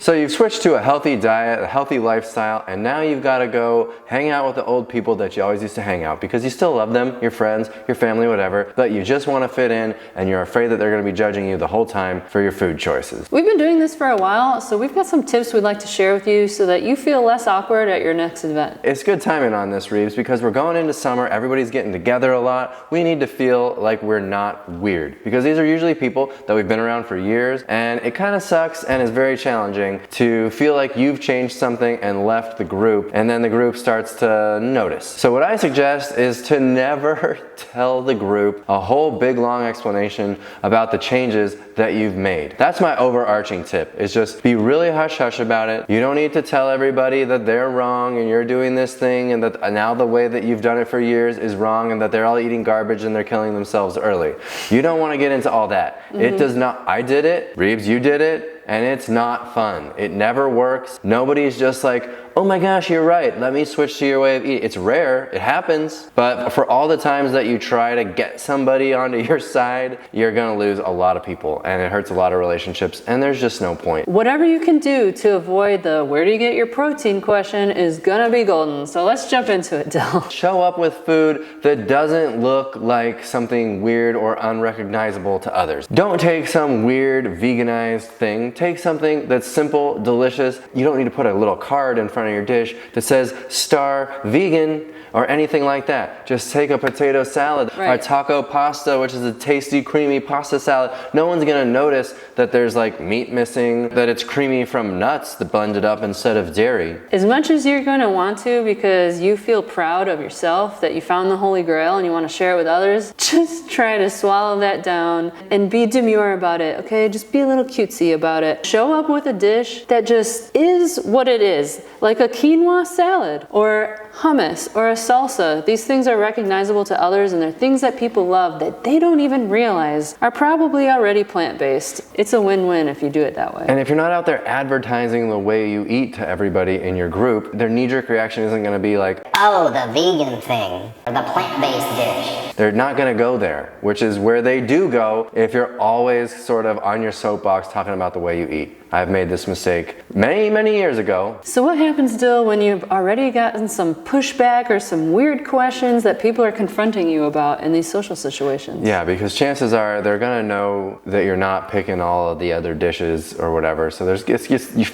So you've switched to a healthy diet, a healthy lifestyle, and now you've got to go hang out with the old people that you always used to hang out because you still love them, your friends, your family, whatever, but you just want to fit in and you're afraid that they're going to be judging you the whole time for your food choices. We've been doing this for a while, so we've got some tips we'd like to share with you so that you feel less awkward at your next event. It's good timing on this, Reeves, because we're going into summer, everybody's getting together a lot. We need to feel like we're not weird because these are usually people that we've been around for years, and it kind of sucks and is very challenging to feel like you've changed something and left the group, and then the group starts to notice. So what I suggest is to never tell the group a whole big long explanation about the changes that you've made. That's my overarching tip, is just be really hush-hush about it. You don't need to tell everybody that they're wrong and you're doing this thing and that now the way that you've done it for years is wrong and that they're all eating garbage and they're killing themselves early. You don't want to get into all that. It does not. I did it, Reeves, you did it, and it's not fun. It never works. Nobody's just like, oh my gosh, you're right, let me switch to your way of eating. It's rare, it happens, but for all the times that you try to get somebody onto your side, you're gonna lose a lot of people and it hurts a lot of relationships and there's just no point. Whatever you can do to avoid the where do you get your protein question is gonna be golden. So let's jump into it, Dill. Show up with food that doesn't look like something weird or unrecognizable to others. Don't take some weird veganized thing. Take something that's simple, delicious. You don't need to put a little card in front of your dish that says star vegan or anything like that. Just take a potato salad or taco pasta, which is a tasty, creamy pasta salad. No one's gonna notice that there's like meat missing, that it's creamy from nuts that blended up instead of dairy. As much as you're gonna want to because you feel proud of yourself that you found the Holy Grail and you wanna share it with others, just try to swallow that down and be demure about it, okay? Just be a little cutesy about it. Show up with a dish that just is what it is, like a quinoa salad or hummus or a salsa. These things are recognizable to others and they're things that people love that they don't even realize are probably already plant-based. It's a win-win if you do it that way. And if you're not out there advertising the way you eat to everybody in your group, their knee-jerk reaction isn't gonna be like, oh, the vegan thing, or the plant-based dish. They're not gonna go there, which is where they do go if you're always sort of on your soapbox talking about the way you eat. I've made this mistake many, many years ago. So what happens, Dill, when you've already gotten some pushback or some weird questions that people are confronting you about in these social situations? Yeah, because chances are they're gonna know that you're not picking all of the other dishes or whatever, so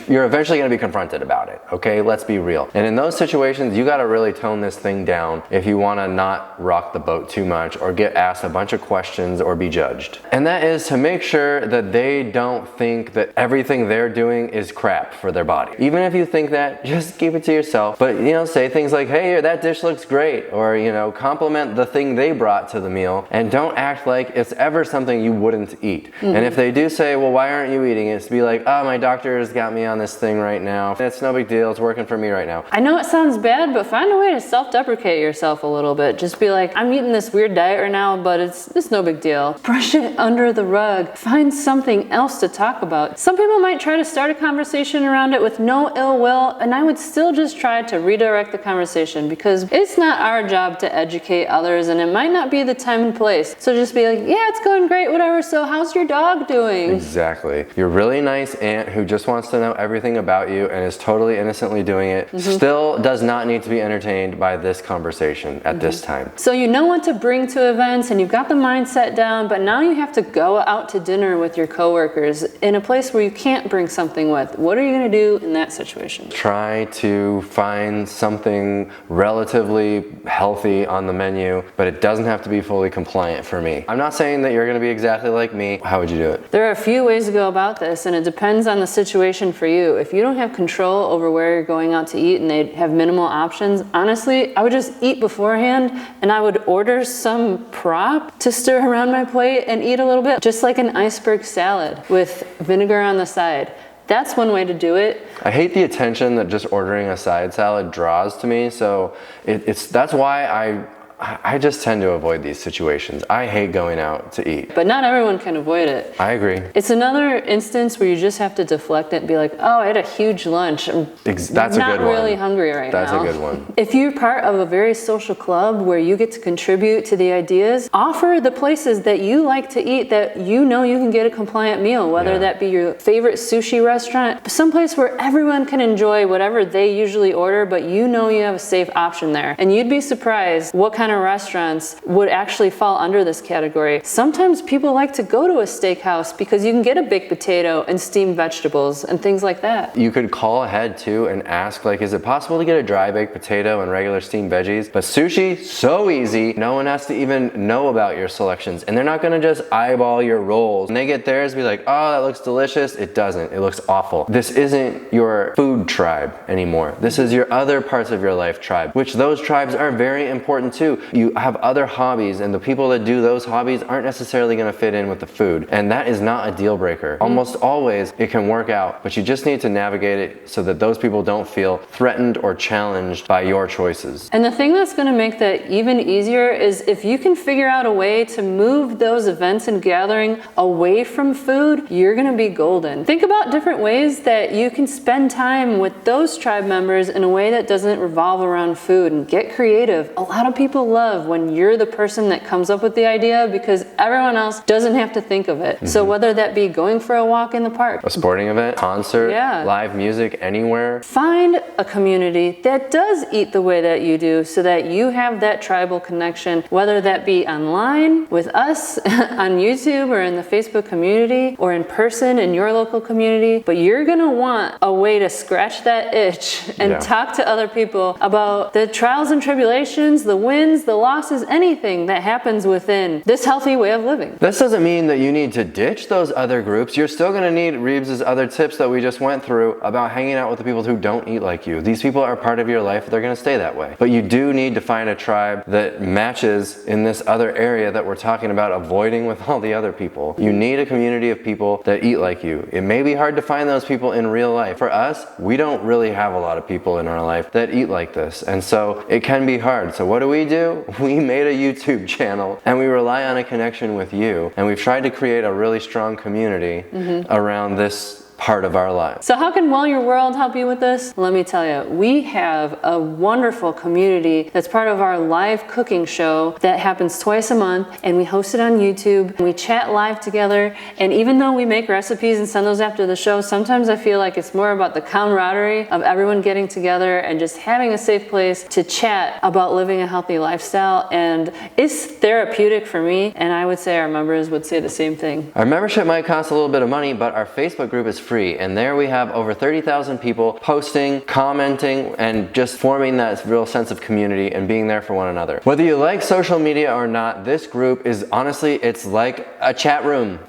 you're eventually gonna be confronted about it, okay? Let's be real. And in those situations, you gotta really tone this thing down if you wanna not rock the boat too much or get asked a bunch of questions or be judged. And that is to make sure that they don't think that everything they're doing is crap for their body. Even if you think that, just keep it to yourself. But say things like, hey, that dish looks great, or compliment the thing they brought to the meal, and don't act like it's ever something you wouldn't eat. And if they do say, well, why aren't you eating it? It's to be like, oh, my doctor has got me on this thing right now. It's no big deal, it's working for me right now. I know it sounds bad, but find a way to self-deprecate yourself a little bit. Just be like, I'm eating this weird diet right now, but it's no big deal. Brush it under the rug. Find something else to talk about. Some people might try to start a conversation around it with no ill will, and I would still just try to redirect the conversation because it's not our job to educate others and it might not be the time and place. So just be like, yeah, it's going great, whatever, so how's your dog doing? Exactly. Your really nice aunt who just wants to know everything about you and is totally innocently doing it still does not need to be entertained by this conversation at this time. So you know what to bring to events and you've got the mindset down, but now you have to go out to dinner with your coworkers in a place where you can't bring something with. What are you gonna do in that situation? Try to find something relatively healthy on the menu, but it doesn't have to be fully compliant for me. I'm not saying that you're gonna be exactly like me. How would you do it? There are a few ways to go about this, and it depends on the situation for you. If you don't have control over where you're going out to eat and they have minimal options, honestly, I would just eat beforehand and I would order some prop to stir around my plate and eat a little bit, just like an iceberg salad with vinegar on the side. That's one way to do it. I hate the attention that just ordering a side salad draws to me, so that's why I just tend to avoid these situations. I hate going out to eat. But not everyone can avoid it. I agree. It's another instance where you just have to deflect it and be like, oh, I had a huge lunch. I'm That's a good one. not really hungry right now. That's a good one. If you're part of a very social club where you get to contribute to the ideas, offer the places that you like to eat that you know you can get a compliant meal, whether that be your favorite sushi restaurant, someplace where everyone can enjoy whatever they usually order, but you know you have a safe option there. And you'd be surprised what kind of restaurants would actually fall under this category. Sometimes people like to go to a steakhouse because you can get a baked potato and steamed vegetables and things like that. You could call ahead too and ask, like, is it possible to get a dry baked potato and regular steamed veggies? But sushi, so easy. No one has to even know about your selections, and they're not gonna just eyeball your rolls. When they get theirs, be like, oh, that looks delicious. It doesn't. It looks awful. This isn't your food tribe anymore. This is your other parts of your life tribe, which those tribes are very important too. You have other hobbies, and the people that do those hobbies aren't necessarily gonna fit in with the food, and that is not a deal breaker. Almost always it can work out, but you just need to navigate it so that those people don't feel threatened or challenged by your choices. And the thing that's going to make that even easier is if you can figure out a way to move those events and gathering away from food, you're going to be golden. Think about different ways that you can spend time with those tribe members in a way that doesn't revolve around food, and get creative. A lot of people love when you're the person that comes up with the idea because everyone else doesn't have to think of it. So whether that be going for a walk in the park, A sporting event, concert, live music, anywhere. find a community that does eat the way that you do so that you have that tribal connection, whether that be online with us on YouTube or in the Facebook community or in person in your local community. But you're gonna want a way to scratch that itch and talk to other people about the trials and tribulations, the wins, the losses, anything that happens within this healthy way of living. This doesn't mean that you need to ditch those other groups. You're still gonna need Reeves' other tips that we just went through about hanging out with the people who don't eat like you. These people are part of your life. They're gonna stay that way. But you do need to find a tribe that matches in this other area that we're talking about avoiding with all the other people. You need a community of people that eat like you. It may be hard to find those people in real life. For us, we don't really have a lot of people in our life that eat like this. And so it can be hard. So what do? We made a YouTube channel, and we rely on a connection with you. And we've tried to create a really strong community around this part of our lives. So how can Well Your World help you with this? Let me tell you, we have a wonderful community that's part of our live cooking show that happens twice a month, and we host it on YouTube. We chat live together, and even though we make recipes and send those after the show, sometimes I feel like it's more about the camaraderie of everyone getting together and just having a safe place to chat about living a healthy lifestyle, and it's therapeutic for me, and I would say our members would say the same thing. Our membership might cost a little bit of money, but our Facebook group is free, and there we have over 30,000 people posting, commenting, and just forming that real sense of community and being there for one another. Whether you like social media or not, this group is honestly, it's like a chat room.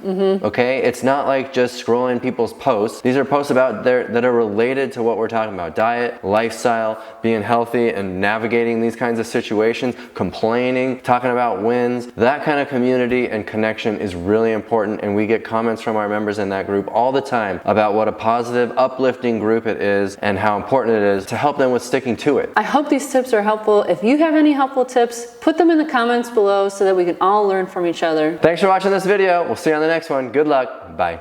Okay, it's not like just scrolling people's posts. These are posts about that are related to what we're talking about: diet, lifestyle, being healthy, and navigating these kinds of situations, complaining, talking about wins. That kind of community and connection is really important, and we get comments from our members in that group all the time about what a positive, uplifting group it is and how important it is to help them with sticking to it. I hope these tips are helpful. If you have any helpful tips, put them in the comments below so that we can all learn from each other. Thanks for watching this video. We'll see you on the next one. Good luck. Bye.